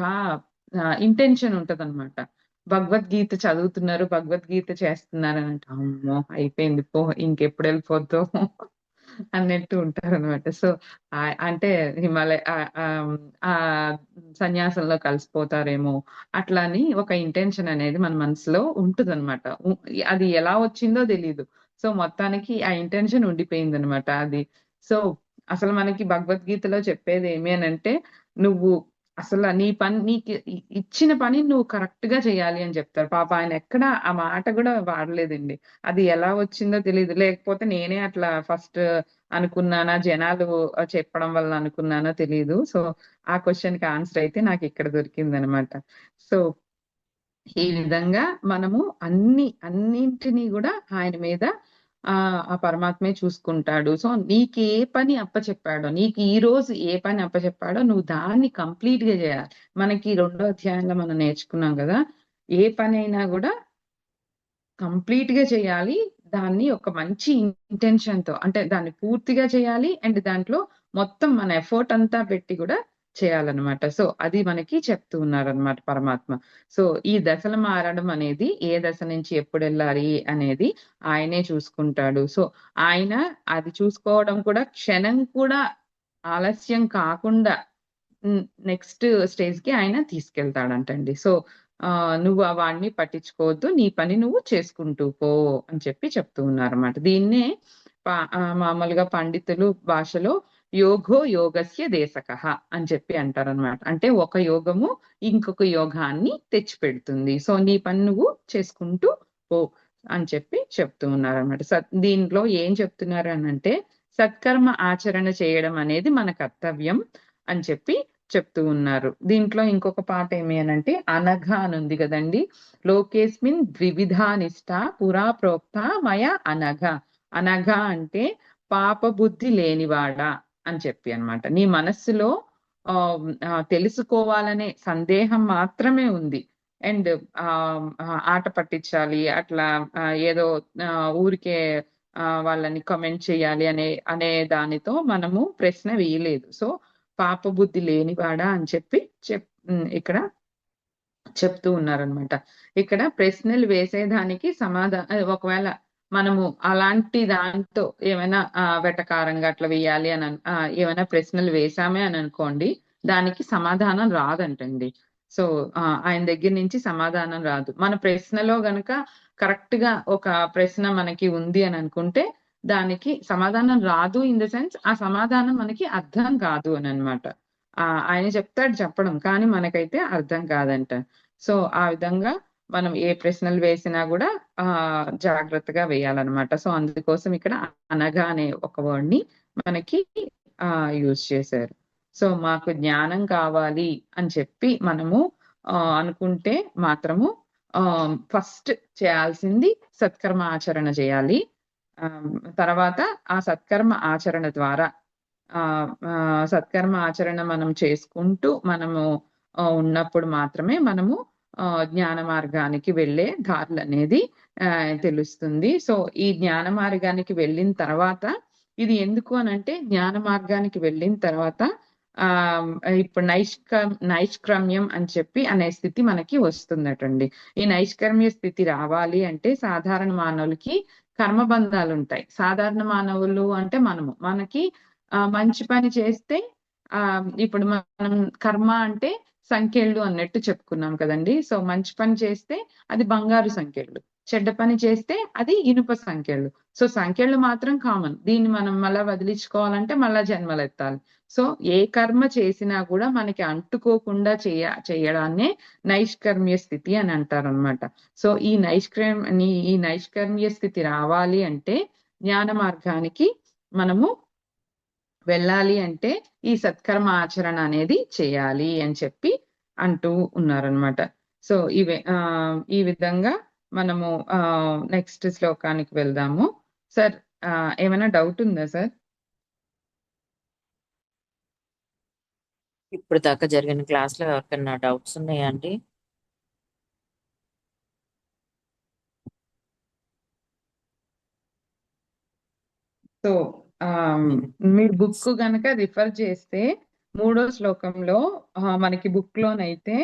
A: ఇంటెన్షన్ ఉంటదనమాట. భగవద్గీత చదువుతున్నారు, భగవద్గీత చేస్తున్నారని అంటే, అమ్మో! అయిపోయింది పో ఇంకెప్పుడు వెళ్ళిపోద్దో అన్నట్టు ఉంటారనమాట. సో అంటే హిమాలయ సన్యాసంలో కలిసిపోతారేమో అట్లా అని ఒక ఇంటెన్షన్ అనేది మన మనసులో ఉంటదనమాట. అది ఎలా వచ్చిందో తెలీదు. సో మొత్తానికి ఆ ఇంటెన్షన్ ఉండిపోయిందనమాట అది. సో అసలు మనకి భగవద్గీతలో చెప్పేది ఏమి అనంటే, నువ్వు అసలు నీ పని నీకు ఇచ్చిన పని నువ్వు కరెక్ట్ గా చేయాలి అని చెప్తారు. పాపం ఆయన ఎక్కడ ఆ మాట కూడా వాడలేదండి. అది ఎలా వచ్చిందో తెలీదు. లేకపోతే నేనే అట్లా ఫస్ట్ అనుకున్నానా, జనాలు చెప్పడం వల్ల అనుకున్నానో తెలీదు. సో ఆ క్వశ్చన్ కి ఆన్సర్ అయితే నాకు ఇక్కడ దొరికిందనమాట. సో ఈ విధంగా మనము అన్నింటినీ కూడా ఆయన మీద ఆ పరమాత్మే చూసుకుంటాడు. సో నీకు ఏ పని అప్పచెప్పాడో, నీకు ఈ రోజు ఏ పని అప్పచెప్పాడో నువ్వు దాన్ని కంప్లీట్ గా చేయాలి. మనకి 2వ అధ్యాయంలో మనం నేర్చుకున్నాం కదా, ఏ పనైనా కూడా కంప్లీట్ గా చేయాలి. దాన్ని ఒక మంచి ఇంటెన్షన్ తో, అంటే దాన్ని పూర్తిగా చేయాలి. అండ్ దాంట్లో మొత్తం మన ఎఫర్ట్ అంతా పెట్టి కూడా చేయాలన్నమాట. సో అది మనకి చెప్తూ ఉన్నారనమాట పరమాత్మ. సో ఈ దశలు మారడం అనేది ఏ దశ నుంచి ఎప్పుడు వెళ్ళాలి అనేది ఆయనే చూసుకుంటాడు. సో ఆయన అది చూసుకోవడం కూడా క్షణం కూడా ఆలస్యం కాకుండా నెక్స్ట్ స్టేజ్ కి ఆయన తీసుకెళ్తాడంటండి. సో నువ్వు వాడిని పట్టించుకోవద్దు, నీ పని నువ్వు చేసుకుంటూ పో అని చెప్పి చెప్తూ ఉన్నారన్నమాట. దీన్నే మామూలుగా పండితులు భాషలో యోగో యోగస్య దేశకః అని చెప్పి అంటారనమాట. అంటే ఒక యోగము ఇంకొక యోగాన్ని తెచ్చిపెడుతుంది. సో నీ పని నువ్వు చేసుకుంటూ పో అని చెప్పి చెప్తూ ఉన్నారనమాట. దీంట్లో ఏం చెప్తున్నారు అనంటే, సత్కర్మ ఆచరణ చేయడం అనేది మన కర్తవ్యం అని చెప్పి చెప్తూ ఉన్నారు. దీంట్లో ఇంకొక పాట ఏమి అనంటే, అనఘ అని ఉంది కదండి. లోకేస్మిన్ ద్వివిధా నిష్ఠ పురా ప్రోక్త మయ అనఘ. అనఘ అంటే పాప బుద్ధి లేనివాడా అని చెప్పి అన్నమాట. నీ మనస్సులో తెలుసుకోవాలనే సందేహం మాత్రమే ఉంది. అండ్ ఆట పట్టించాలి, అట్లా ఏదో ఊరికే వాళ్ళని కమెంట్ చేయాలి అనే దానితో మనము ప్రశ్న వేయలేదు. సో పాప బుద్ధి లేనివాడా అని చెప్పి ఇక్కడ చెప్తూ ఉన్నారనమాట. ఇక్కడ ప్రశ్నలు వేసేదానికి ఒకవేళ మనము అలాంటి దాంతో ఏమైనా వెటకారంగా అట్లా వేయాలి అని ఏమైనా ప్రశ్నలు వేసామే అని అనుకోండి, దానికి సమాధానం రాదంటండి. సో ఆయన దగ్గర నుంచి సమాధానం రాదు. మన ప్రశ్నలో గనక కరెక్ట్ గా ఒక ప్రశ్న మనకి ఉంది అని అనుకుంటే దానికి సమాధానం రాదు. ఇన్ ద సెన్స్ ఆ సమాధానం మనకి అర్థం కాదు అని అనమాట. ఆయన చెప్తాడు చెప్పడం, కానీ మనకైతే అర్థం కాదంట. సో ఆ విధంగా మనం ఏ ప్రశ్నలు వేసినా కూడా జాగ్రత్తగా వేయాలన్నమాట. సో అందుకోసం ఇక్కడ అనగా అనే ఒక వర్డ్ ని మనకి యూజ్ చేశారు. సో మాకు జ్ఞానం కావాలి అని చెప్పి మనము అనుకుంటే మాత్రము ఫస్ట్ చేయాల్సింది సత్కర్మ ఆచరణ చేయాలి. తర్వాత ఆ సత్కర్మ ఆచరణ ద్వారా సత్కర్మ ఆచరణ మనం చేసుకుంటూ మనము ఉన్నప్పుడు మాత్రమే మనము జ్ఞాన మార్గానికి వెళ్ళే దారులు అనేది తెలుస్తుంది. సో ఈ జ్ఞాన మార్గానికి వెళ్ళిన తర్వాత ఇది ఎందుకు అనంటే, జ్ఞాన మార్గానికి వెళ్ళిన తర్వాత ఇప్పుడు నైష్క్రమ్యం అని చెప్పి అనే స్థితి మనకి వస్తుందటండి. ఈ నైష్కర్మ్య స్థితి రావాలి అంటే సాధారణ మానవులకి కర్మబంధాలు ఉంటాయి. సాధారణ మానవులు అంటే మనకి మంచి పని చేస్తే ఇప్పుడు మనం కర్మ అంటే సంఖ్యలు అన్నట్టు చెప్పుకున్నాం కదండి. సో మంచి పని చేస్తే అది బంగారు సంఖ్యలు, చెడ్డ పని చేస్తే అది ఇనుప సంఖ్యలు. సో సంఖ్యలు మాత్రం కామన్. దీన్ని మనం మళ్ళా వదిలించుకోవాలంటే మళ్ళా జన్మలు ఎత్తాలి. సో ఏ కర్మ చేసినా కూడా మనకి అంటుకోకుండా చేయడాన్నే నైష్కర్మ్య స్థితి అని అంటారు అనమాట. సో ఈ నైష్కర్మ్య స్థితి రావాలి అంటే జ్ఞాన మార్గానికి మనము వెళ్ళాలి అంటే ఈ సత్కర్మ ఆచరణ అనేది చేయాలి అని చెప్పి అంటూ ఉన్నారనమాట. సో ఈ విధంగా మనము నెక్స్ట్ శ్లోకానికి వెళ్దాము. సార్ ఏమైనా డౌట్ ఉందా సార్?
B: ఇప్పుడు దాకా జరిగిన క్లాస్ లో ఎవరికైనా డౌట్స్ ఉన్నాయా అండి?
A: సో మీరు బుక్ గనక రిఫర్ చేస్తే 3వ శ్లోకంలో మనకి బుక్ లోనైతే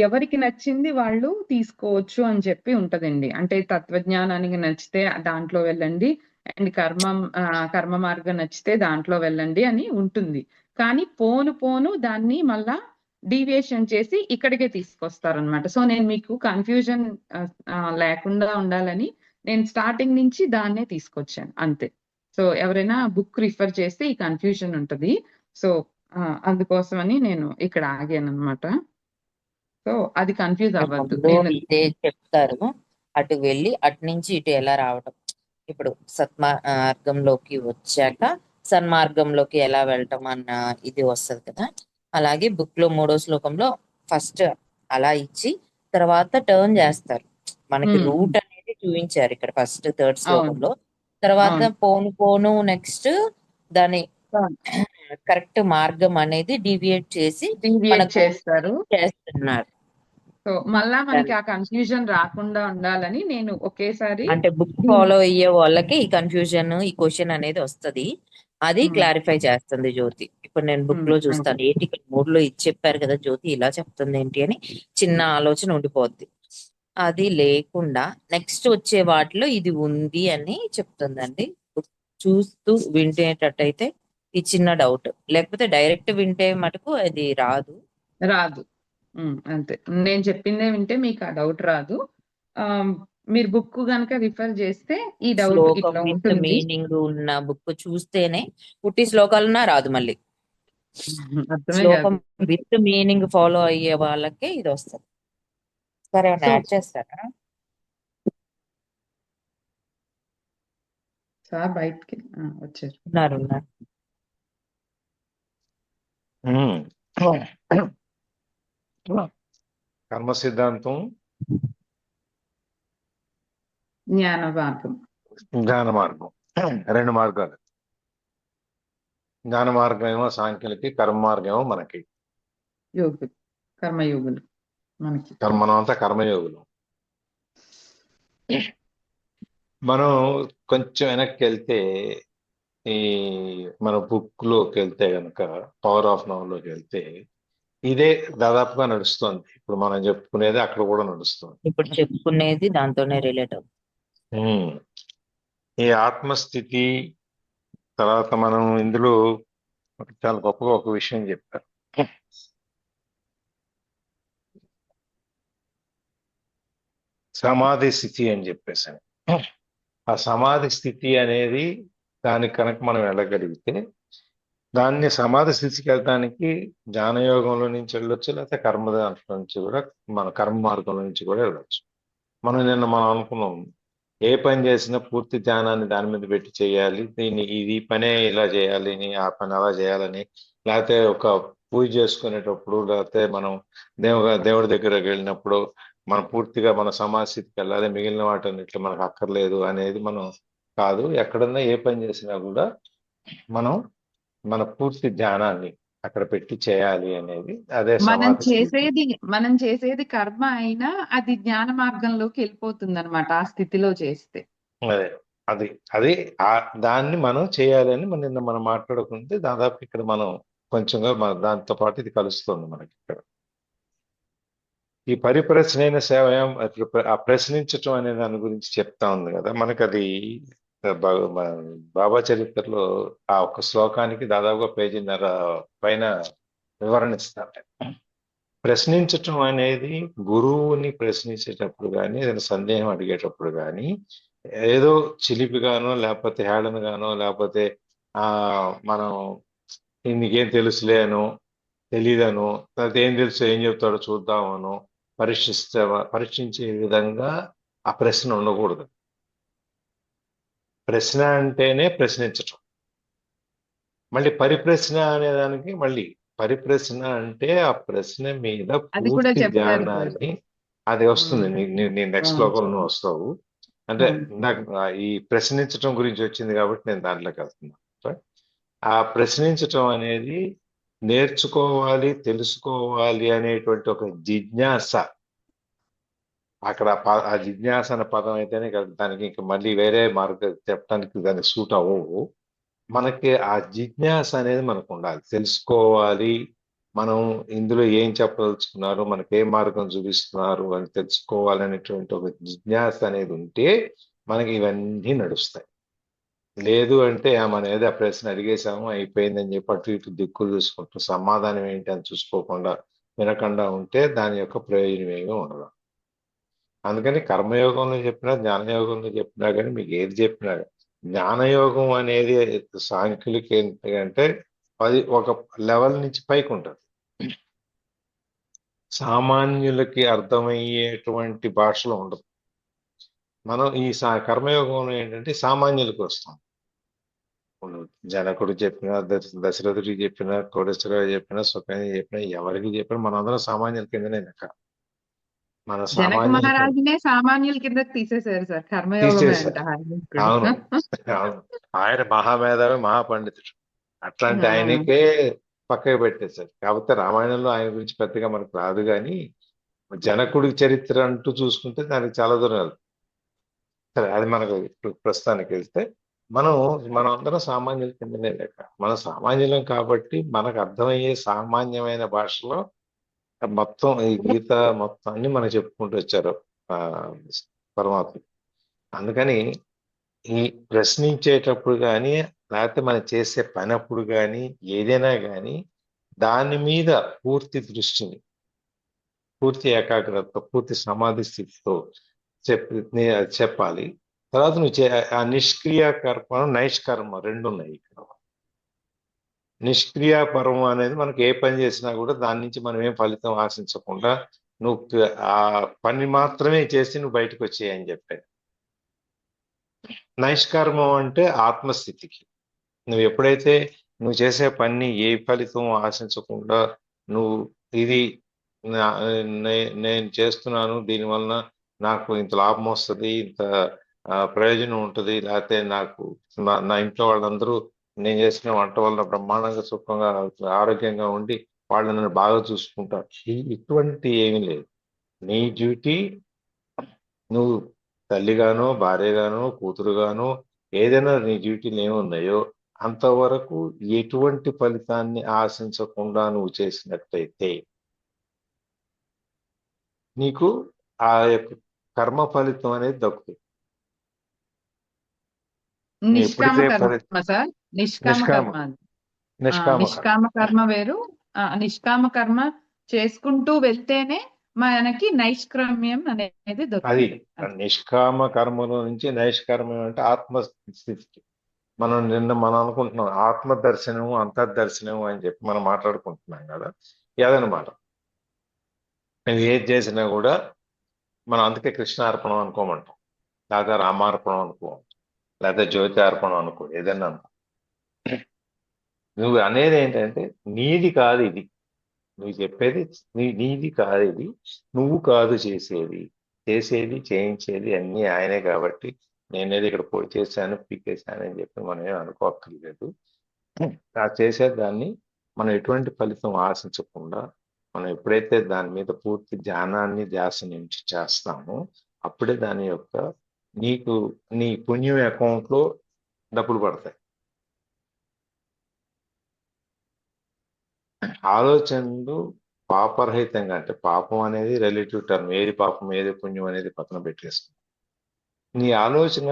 A: ఎవరికి నచ్చింది వాళ్ళు తీసుకోవచ్చు అని చెప్పి ఉంటదండి. అంటే తత్వజ్ఞానానికి నచ్చితే దాంట్లో వెళ్ళండి, అండ్ కర్మ మార్గం నచ్చితే దాంట్లో వెళ్ళండి అని ఉంటుంది. కానీ పోను దాన్ని మళ్ళా డీవియేషన్ చేసి ఇక్కడికే తీసుకొస్తారనమాట. సో నేను మీకు కన్ఫ్యూజన్ లేకుండా ఉండాలని నేను స్టార్టింగ్ నుంచి దాన్నే తీసుకొచ్చాను అంతే. సో ఎవరైనా బుక్ రిఫర్ చేస్తే ఈ కన్ఫ్యూజన్ ఉంటది. సో అందుకోసమని నేను ఇక్కడ ఆగాను అనమాట. సో అది కన్ఫ్యూజ్ అవ్వద్దు.
B: ఇదే చెప్తారు, అటు వెళ్ళి అటు నుంచి ఇటు ఎలా రావటం, ఇప్పుడు సత్మార్గంలోకి వచ్చాక సన్మార్గంలోకి ఎలా వెళ్ళటం అన్న ఇది వస్తుంది కదా. అలాగే బుక్ లో 3వ శ్లోకంలో ఫస్ట్ అలా ఇచ్చి తర్వాత టర్న్ చేస్తారు. మనకి రూట్ అనేది చూపించారు ఇక్కడ ఫస్ట్ 3rd శ్లోకంలో. తర్వాత పోను నెక్స్ట్ దాని కరెక్ట్ మార్గం అనేది డీవియేట్ చేసి
A: చేస్తారు
B: చేస్తున్నారు.
A: సో మళ్ళా మనకి ఆ కన్ఫ్యూజన్ రాకుండా ఉండాలని నేను ఒకేసారి
B: అంటే బుక్ ఫాలో అయ్యే వాళ్ళకి ఈ కన్ఫ్యూజన్ ఈ క్వశ్చన్ అనేది వస్తది, అది క్లారిఫై చేస్తుంది జ్యోతి. ఇప్పుడు నేను బుక్ లో చూస్తాను ఏంటి ఇక్కడ 3లో ఇది చెప్పారు కదా జ్యోతి ఇలా చెప్తుంది ఏంటి అని చిన్న ఆలోచన ఉండిపోద్ది. అది లేకుండా నెక్స్ట్ వచ్చే వాటిలో ఇది ఉంది అని చెప్తుందండి. చూస్తూ వింటేటట్టయితే ఈ చిన్న డౌట్, లేకపోతే డైరెక్ట్ వింటే మటుకు అది రాదు.
A: అంతే, నేను చెప్పిందే వింటే మీకు ఆ డౌట్ రాదు. మీరు బుక్ గనక రిఫర్ చేస్తే ఈ డౌట్ ఇట్లా ఉంటుంది.
B: మీనింగ్ ఉన్న బుక్ చూస్తేనే పుట్టి శ్లోకాలన్నా రాదు మళ్ళీ. శ్లోకం విత్ మీనింగ్ ఫాలో అయ్యే వాళ్ళకే ఇది వస్తుంది. సరే యాడ్ చేస్తారా
A: సార్? బయటికి వచ్చారు.
C: కర్మ సిద్ధాంతం,
A: జ్ఞాన మార్గం,
C: జ్ఞాన మార్గం, 2 మార్గాలు. జ్ఞాన మార్గం ఏమో సాంఖ్యులకి, కర్మ మార్గం ఏమో మనకి
A: కర్మయోగులు.
C: మనం అంతా కర్మయోగులు. మనం కొంచెం వెనక్కి వెళ్తే ఈ మన బుక్ లోకి వెళ్తే కనుక పవర్ ఆఫ్ నౌ లోకి వెళ్తే ఇదే దాదాపుగా నడుస్తుంది. ఇప్పుడు మనం చెప్పుకునేది అక్కడ కూడా నడుస్తుంది.
B: ఇప్పుడు చెప్పుకునేది దాంతోనే రిలేట్ అవుతుంది.
C: ఈ ఆత్మస్థితి తర్వాత మనం ఇందులో చాలా గొప్పగా ఒక విషయం చెప్పారు. సమాధి స్థితి అని చెప్పేసి, ఆ సమాధి స్థితి అనేది దానికి కనుక మనం వెళ్ళగలిగితే దాన్ని సమాధి స్థితికి వెళ్ళడానికి జ్ఞానయోగంలో నుంచి వెళ్ళొచ్చు, లేకపోతే కర్మ దాంట్లో నుంచి కూడా మన కర్మ మార్గంలో నుంచి కూడా వెళ్ళొచ్చు. మనం అనుకున్నాం ఏ పని చేసినా పూర్తి ధ్యానాన్ని దాని మీద పెట్టి చేయాలి, ఇది పనే ఇలా చేయాలి, ఆ పని అలా చేయాలని, లేకపోతే ఒక పూజ చేసుకునేటప్పుడు, లేకపోతే మనం దేవుడి దగ్గరకు వెళ్ళినప్పుడు మనం పూర్తిగా మన సమాజస్థితికి వెళ్ళాలి, మిగిలిన వాటన్నిట్లో మనకు అక్కర్లేదు అనేది మనం కాదు. ఎక్కడన్నా ఏ పని చేసినా కూడా మన పూర్తి ధ్యానాన్ని అక్కడ పెట్టి చేయాలి అనేది అదే
A: మనం చేసేది కర్మ అయినా అది జ్ఞాన మార్గంలోకి వెళ్ళిపోతుంది అనమాట ఆ స్థితిలో చేస్తే.
C: అది దాన్ని మనం చేయాలని నిన్న మనం మాట్లాడుకుంటే దాదాపు ఇక్కడ మనం కొంచెంగా దాంతో పాటు ఇది కలుస్తుంది మనకి. ఇక్కడ ఈ పరిప్రశ్నైన సేవ ఆ ప్రశ్నించటం అనే దాని గురించి చెప్తా ఉంది కదా మనకు. అది బాబా చరిత్రలో ఆ ఒక్క శ్లోకానికి దాదాపుగా పేజీన్నర పైన వివరణ ఇస్తారు. ప్రశ్నించటం అనేది గురువుని ప్రశ్నించేటప్పుడు కానీ, ఏదైనా సందేహం అడిగేటప్పుడు కానీ, ఏదో చిలిపిగానో లేకపోతే హేళనగానో లేకపోతే మనం నీకేం తెలుసులేను, తెలీదను, లేకపోతే ఏం తెలుసు ఏం చెప్తాడో చూద్దామను పరీక్షించే విధంగా ఆ ప్రశ్న ఉండకూడదు. ప్రశ్న అంటేనే ప్రశ్నించటం. మళ్ళీ పరిప్రశ్న అనేదానికి మళ్ళీ పరిప్రశ్న అంటే ఆ ప్రశ్న మీద
A: అది కూడా
C: పూర్తి
A: చెప్తారు సార్.
C: జ్ఞానాన్ని అది వస్తుంది. నీ నెక్స్ట్ శ్లోకంలో వస్తావు. అంటే నాకు ఈ ప్రశ్నించటం గురించి వచ్చింది కాబట్టి నేను దాంట్లోకి వెళ్తున్నాను. ఆ ప్రశ్నించటం అనేది నేర్చుకోవాలి, తెలుసుకోవాలి అనేటువంటి ఒక జిజ్ఞాస. అక్కడ ఆ జిజ్ఞాస అనే పదం అయితేనే దానికి ఇంకా మళ్ళీ వేరే మార్గం చెప్పడానికి దానికి సూట్ అవ్వవు. మనకి ఆ జిజ్ఞాస అనేది మనకు ఉండాలి. తెలుసుకోవాలి, మనం ఇందులో ఏం చెప్పదలుచుకున్నారు, మనకి ఏ మార్గం చూపిస్తున్నారు అని తెలుసుకోవాలనేటువంటి ఒక జిజ్ఞాస అనేది ఉంటే మనకి ఇవన్నీ నడుస్తాయి. లేదు అంటే మనం ఏదో ఆ ప్రశ్న అడిగేసాము అయిపోయిందని చెప్పి అటు ఇటు దిక్కులు చూసుకుంటూ సమాధానం ఏంటి అని చూసుకోకుండా వినకుండా ఉంటే దాని యొక్క ప్రయోజనం ఏమీ ఉండదు. అందుకని కర్మయోగంలో చెప్పినా జ్ఞానయోగంలో చెప్పినా కానీ మీకు ఏది చెప్పినా జ్ఞానయోగం అనేది సాంఖ్యులకి ఏంటంటే అది ఒక లెవెల్ నుంచి పైకి ఉంటుంది. సామాన్యులకి అర్థమయ్యేటువంటి భాషలో ఉండదు. మనం ఈ కర్మయోగంలో ఏంటంటే సామాన్యులకు వస్తాం. జనకుడు చెప్పినా, దశరథుడికి చెప్పినా, కోటేశ్వరరావు చెప్పినా, సుఖాన్ని చెప్పినా, ఎవరికి చెప్పినా మనందరం సామాన్యుల కిందనే లెక్క. మన
A: జనక మహారాజునే సామాన్యుల కిందకి తీసేశారు సార్. కర్మయోగమే అంట.
C: అవును, ఆయన మహామేధావి, మహాపండితుడు. అట్లాంటి ఆయనకే పక్కకు పెట్టేశారు. కాకపోతే రామాయణంలో ఆయన గురించి పెద్దగా మనకు రాదు, కానీ జనకుడి చరిత్ర అంటూ చూసుకుంటే దానికి చాలా దూరం వెళ్తుంది. సరే, అది మనకు ప్రస్తుతానికి వెళ్తే మనం అందరం సామాన్యుల కిందనే లెక్క. మనం సామాన్యులం కాబట్టి మనకు అర్థమయ్యే సామాన్యమైన భాషలో మొత్తం ఈ గీత మొత్తాన్ని మనం చెప్పుకుంటూ వచ్చారు పరమాత్మ. అందుకని ఈ ప్రశ్నించేటప్పుడు కానీ లేకపోతే మనం చేసే పని అప్పుడు కానీ ఏదైనా కానీ దాని మీద పూర్తి దృష్టిని, పూర్తి ఏకాగ్రత, పూర్తి సమాధి స్థితితో చెప్పాలి. తర్వాత నువ్వు ఆ నిష్క్రియ కర్మ, నైష్కర్మ రెండు ఉన్నాయి ఇక్కడ. నిష్క్రియాపరం అనేది మనకి ఏ పని చేసినా కూడా దాని నుంచి మనం ఏం ఫలితం ఆశించకుండా నువ్వు ఆ పని మాత్రమే చేసి నువ్వు బయటకు వచ్చేయని చెప్పాను. నైష్కర్మం అంటే ఆత్మస్థితికి. నువ్వు ఎప్పుడైతే నువ్వు చేసే పని ఏ ఫలితం ఆశించకుండా నువ్వు ఇది నేను చేస్తున్నాను, దీనివలన నాకు ఇంత లాభం వస్తుంది, ఇంత ప్రయోజనం ఉంటుంది, లేకపోతే నాకు నా ఇంట్లో వాళ్ళందరూ నేను చేసిన వంట వలన బ్రహ్మాండంగా సుఖంగా ఆరోగ్యంగా ఉండి వాళ్ళు నన్ను బాగా చూసుకుంటారు, ఇటువంటి ఏమీ లేదు. నీ డ్యూటీ నువ్వు తల్లిగానో, భార్యగానో, కూతురుగానో ఏదైనా నీ డ్యూటీలు ఏమున్నాయో అంతవరకు ఎటువంటి ఫలితాన్ని ఆశించకుండా నువ్వు చేసినట్లయితే నీకు ఆ యొక్క కర్మ ఫలితం అనేది దక్కుతుంది.
A: నిష్కామ కర్మ సార్. నిష్కామ కర్మ వేరు. నిష్కామ కర్మ చేసుకుంటూ వెళ్తేనే మనకి నైష్కర్మ్యం అనేది దొరుకుతుంది.
C: అది నిష్కామ కర్మలో నుంచి నైష్కర్మ్యం అంటే ఆత్మస్థితికి. మనం అనుకుంటున్నాం ఆత్మ దర్శనము, అంతర్దర్శనము అని చెప్పి మనం మాట్లాడుకుంటున్నాం కదా, ఏదనమాట. నువ్వు ఏది చేసినా కూడా మనం అందుకే కృష్ణార్పణం అనుకోమంటాం, లేదా రామార్పణం అనుకోమంటాం, లేదా జ్యోతి అర్పణం అనుకో, ఏదన్నా అనుకో. నువ్వు అనేది ఏంటంటే నీది కాదు ఇది, నువ్వు చెప్పేది నీది కాదు ఇది, నువ్వు కాదు చేసేది చేయించేది అన్నీ ఆయనే. కాబట్టి నేనేది ఇక్కడ పోయి చేశాను, పీకేశాను అని చెప్పి మనం ఏం అనుకోక్కర్లేదు. ఆ చేసేదాన్ని మనం ఎటువంటి ఫలితం ఆశించకుండా మనం ఎప్పుడైతే దాని మీద పూర్తి ధ్యానాన్ని, ధ్యాసని ఉంచి చేస్తామో అప్పుడే దాని యొక్క నీకు నీ పుణ్యం అకౌంట్లో డబ్బులు పడతాయి. ఆలోచనలు పాపరహితంగా, అంటే పాపం అనేది రిలేటివ్ టర్మ్, ఏది పాపం ఏది పుణ్యం అనేది పక్కన పెట్టేస్తుంది. నీ ఆలోచన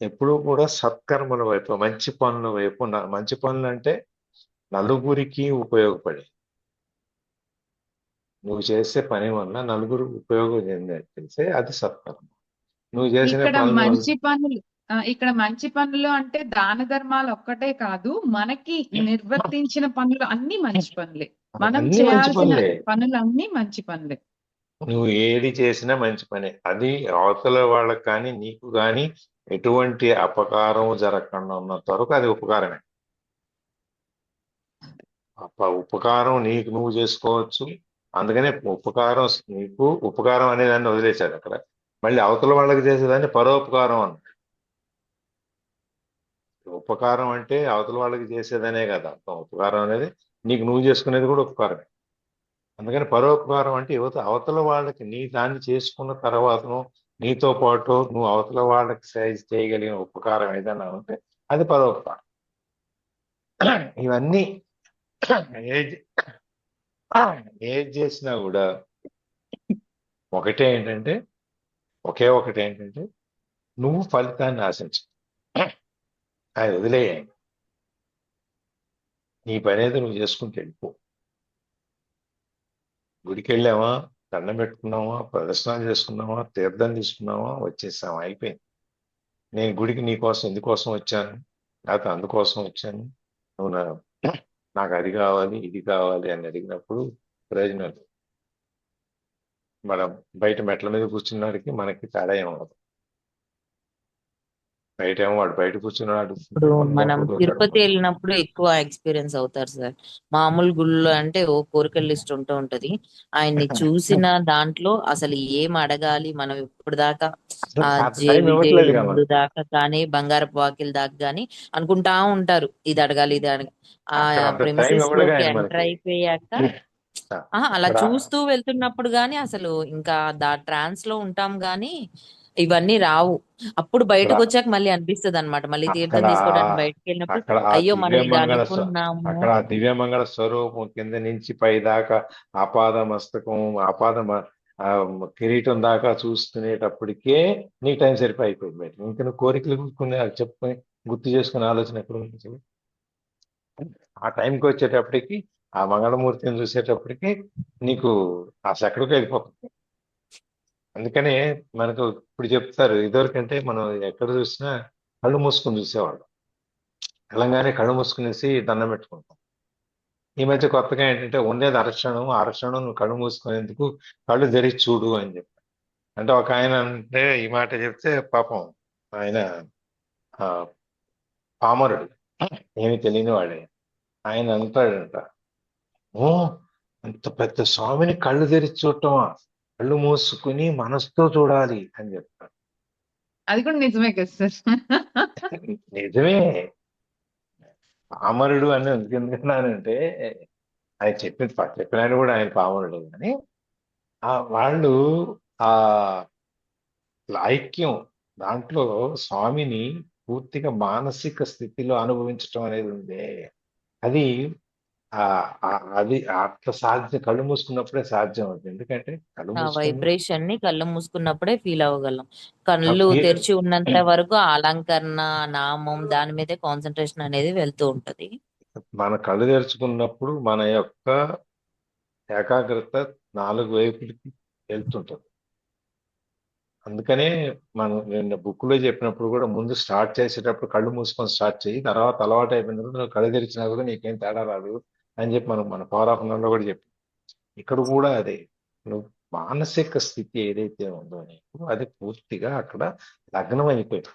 C: ఎప్పుడూ కూడా సత్కర్మల వైపు, మంచి పనుల వైపు. మంచి పనులు అంటే నలుగురికి ఉపయోగపడే, నువ్వు చేసే పని వల్ల నలుగురు ఉపయోగం చెందే అది సత్కర్మ. నువ్వు చేసిన
A: ఇక్కడ మంచి పనులు అంటే దాన ధర్మాలు ఒక్కటే కాదు, మనకి నిర్వర్తించిన పనులు అన్ని మంచి పనులే. మనం చేయాల్సిన పనులు అన్ని మంచి పనులే.
C: నువ్వు ఏది చేసినా మంచి పనే. అది అవతల వాళ్ళకి కానీ నీకు కానీ ఎటువంటి అపకారం జరగకుండా ఉన్నంత వరకు అది ఉపకారమే. ఉపకారం నీకు నువ్వు చేసుకోవచ్చు. అందుకనే ఉపకారం నీకు ఉపకారం అనేదాన్ని వదిలేశాడు అక్కడ. మళ్ళీ అవతల వాళ్ళకి చేసేదాన్ని పరోపకారం అన్నాడు. ఉపకారం అంటే అవతల వాళ్ళకి చేసేదనే కదా అర్థం. ఉపకారం అనేది నీకు నువ్వు చేసుకునేది కూడా ఉపకారమే. అందుకని పరోపకారం అంటే అవతల వాళ్ళకి నీ దాన్ని చేసుకున్న తర్వాతను నీతో పాటు నువ్వు అవతల వాళ్ళకి చేయగలిగిన ఉపకారం ఏదైనా ఉంటే అది పరోపకారం. ఇవన్నీ ఏది చేసినా కూడా ఒకే ఒకటి ఏంటంటే నువ్వు ఫలితాన్ని ఆశించు, అది వదిలేయండి. నీ పని ఏదో నువ్వు చేసుకుంటూ వెళ్ళిపో. గుడికి వెళ్ళామా, దండం పెట్టుకున్నామా, ప్రదర్శనాలు చేసుకున్నామా, తీర్థం తీసుకున్నామా, వచ్చేసామా, అయిపోయింది. నేను గుడికి నీకోసం ఎందుకోసం వచ్చాను, లేకపోతే అందుకోసం వచ్చాను, నువ్వు నాకు అది కావాలి ఇది కావాలి అని అడిగినప్పుడు ప్రయోజనం లేదు. మనం బయట మెట్ల మీద కూర్చున్నాడికి మనకి తేడా ఏమవుతుంది. బయట ఏమో వాడు బయట కూర్చున్నాడు.
B: ఇప్పుడు మనం తిరుపతి వెళ్ళినప్పుడు ఎక్కువ ఎక్స్పీరియన్స్ అవుతారు సార్. మామూలు గుళ్ళు అంటే ఓ కోరికల లిస్ట్ ఉంటూ ఉంటది. ఆయన్ని చూసిన దాంట్లో అసలు ఏం అడగాలి మనం ఇప్పుడు దాకా విజయుల ముందు దాకా కానీ బంగారపు వాకిల్ దాకా కానీ అనుకుంటా ఉంటారు ఇది అడగాలి ఇది అడగాలి. ఆ ప్రిమిసెస్ లోకి ఎంటర్ అయిపోయాక అలా చూస్తూ వెళ్తున్నప్పుడు గాని అసలు ఇంకా ట్రాన్స్ లో ఉంటాం గాని ఇవన్నీ రావు. అప్పుడు బయటకు వచ్చాక మళ్ళీ అనిపిస్తుంది అనమాట. మళ్ళీ తీర్థం తీసుకోవడానికి బయటకు వెళ్ళినప్పుడు అయ్యో మనం ఇది అనుకున్నాము.
C: అక్కడ దివ్యమంగళ స్వరూపం కింద నుంచి పై దాకా ఆపాద మస్తకం కిరీటం దాకా చూసుకునేటప్పటికే నీ టైం సరిపోయిపోయింది. బయట ఇంకా నువ్వు కోరికలు చెప్పుకొని గుర్తు చేసుకునే ఆలోచన ఎక్కడ ఉంది? ఆ టైంకి వచ్చేటప్పటికి ఆ మంగళమూర్తిని చూసేటప్పటికి నీకు ఆ సెక్కడికి వెళ్ళిపోతుంది. అందుకనే మనకు ఇప్పుడు చెప్తారు, ఇదివరకంటే మనం ఎక్కడ చూసినా కళ్ళు మూసుకుని చూసేవాళ్ళం. తెలంగాణ కళ్ళు మూసుకునేసి దండం పెట్టుకుంటాం. ఈ మధ్య కొత్తగా ఏంటంటే ఉండేది అరక్షణం నువ్వు కళ్ళు మూసుకునేందుకు కళ్ళు తెరిచి చూడు అని చెప్పి. అంటే ఒక ఆయన అంటే ఈ మాట చెప్తే పాపం ఆయన పామరుడు, ఏమి తెలియని వాడే. ఆయన అంటాడంట, ఓ అంత పెద్ద స్వామిని కళ్ళు తెరిచి చూడటమా, కళ్ళు మూసుకుని మనసుతో చూడాలి అని చెప్తాడు.
A: అది కూడా నిజమే కదా సార్.
C: నిజమే. పామరుడు అని ఎందుకన్నానంటే ఆయన చెప్పిన ఆయన కూడా ఆయన పామరుడు. కానీ వాళ్ళు ఆ ఐక్యం దాంట్లో స్వామిని పూర్తిగా మానసిక స్థితిలో అనుభవించటం అనేది ఉంది. అది అట్లా సాధ్యం, కళ్ళు మూసుకున్నప్పుడే సాధ్యం అవుతుంది. ఎందుకంటే
B: వైబ్రేషన్ ని కళ్ళు మూసుకున్నప్పుడే ఫీల్ అవ్వగలం. కళ్ళు తెరిచి ఉన్నంత వరకు అలంకరణ నామం దాని మీదే కాన్సన్ట్రేషన్ అనేది వెళ్తూ ఉంటది.
C: మన కళ్ళు తెరుచుకున్నప్పుడు మన యొక్క ఏకాగ్రత 4 వైపులకి వెళ్తుంటది. అందుకనే మనం నిన్న బుక్ లో చెప్పినప్పుడు కూడా ముందు స్టార్ట్ చేసేటప్పుడు కళ్ళు మూసుకొని స్టార్ట్ చేయి, తర్వాత అలవాటు అయిపోయిన తర్వాత నువ్వు కళ్ళు తెరిచినా కూడా నీకేం తేడా రాదు అని చెప్పి మన పవర్ ఆఫ్ లో కూడా చెప్పి, ఇక్కడ కూడా అదే నువ్వు మానసిక స్థితి ఏదైతే ఉందో నీకు అది పూర్తిగా అక్కడ లగ్నం అయిపోయింది.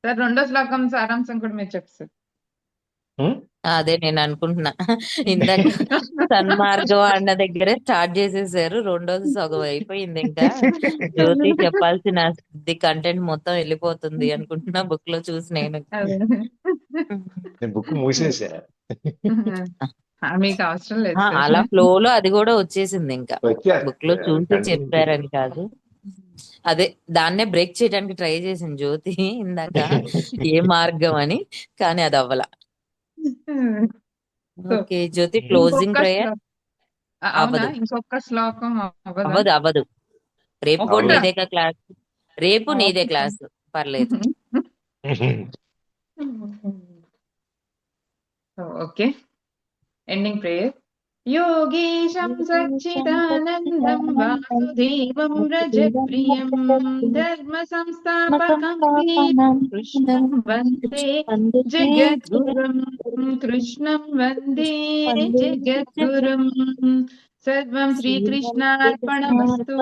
A: సార్ రెండో శ్లోకం సారాంశం కూడా మీరు చెప్తారు.
B: అదే నేను అనుకుంటున్నా, ఇందాక సన్మార్గం అన్న దగ్గరే స్టార్ట్ చేసేసారు, రెండోది సగం అయిపోయింది. ఇంకా జ్యోతి చెప్పాల్సిన కంటెంట్ మొత్తం వెళ్ళిపోతుంది అనుకుంటున్నా బుక్ లో చూసి. నేను
C: బుక్ మూసేసా,
A: మీకు అవసరం లేదు.
B: అలా ఫ్లో లో అది కూడా వచ్చేసింది. ఇంకా బుక్ లో చూసి చెప్పారని కాదు, అదే దాన్నే బ్రేక్ చేయడానికి ట్రై చేసింది జ్యోతి ఇందాక, ఏ మార్గం అని. కానీ అది అవ్వాల. ఓకే జ్యోతి, క్లోజింగ్ ప్రేయర్.
A: ఇంకొక శ్లోకం
B: అవ్వదు. రేపు కూడా నీదే క్లాస్, రేపు నీదే క్లాస్, పర్లేదు.
A: Okay, ending prayer. యోగీశం సచ్చిదానందం వాసుదేవం రజప్రియం ధర్మ సంస్థాపకం కృష్ణం వందే జగద్గురుం కృష్ణం వందే జగద్గురుం. సర్వం శ్రీకృష్ణార్పణమస్తు.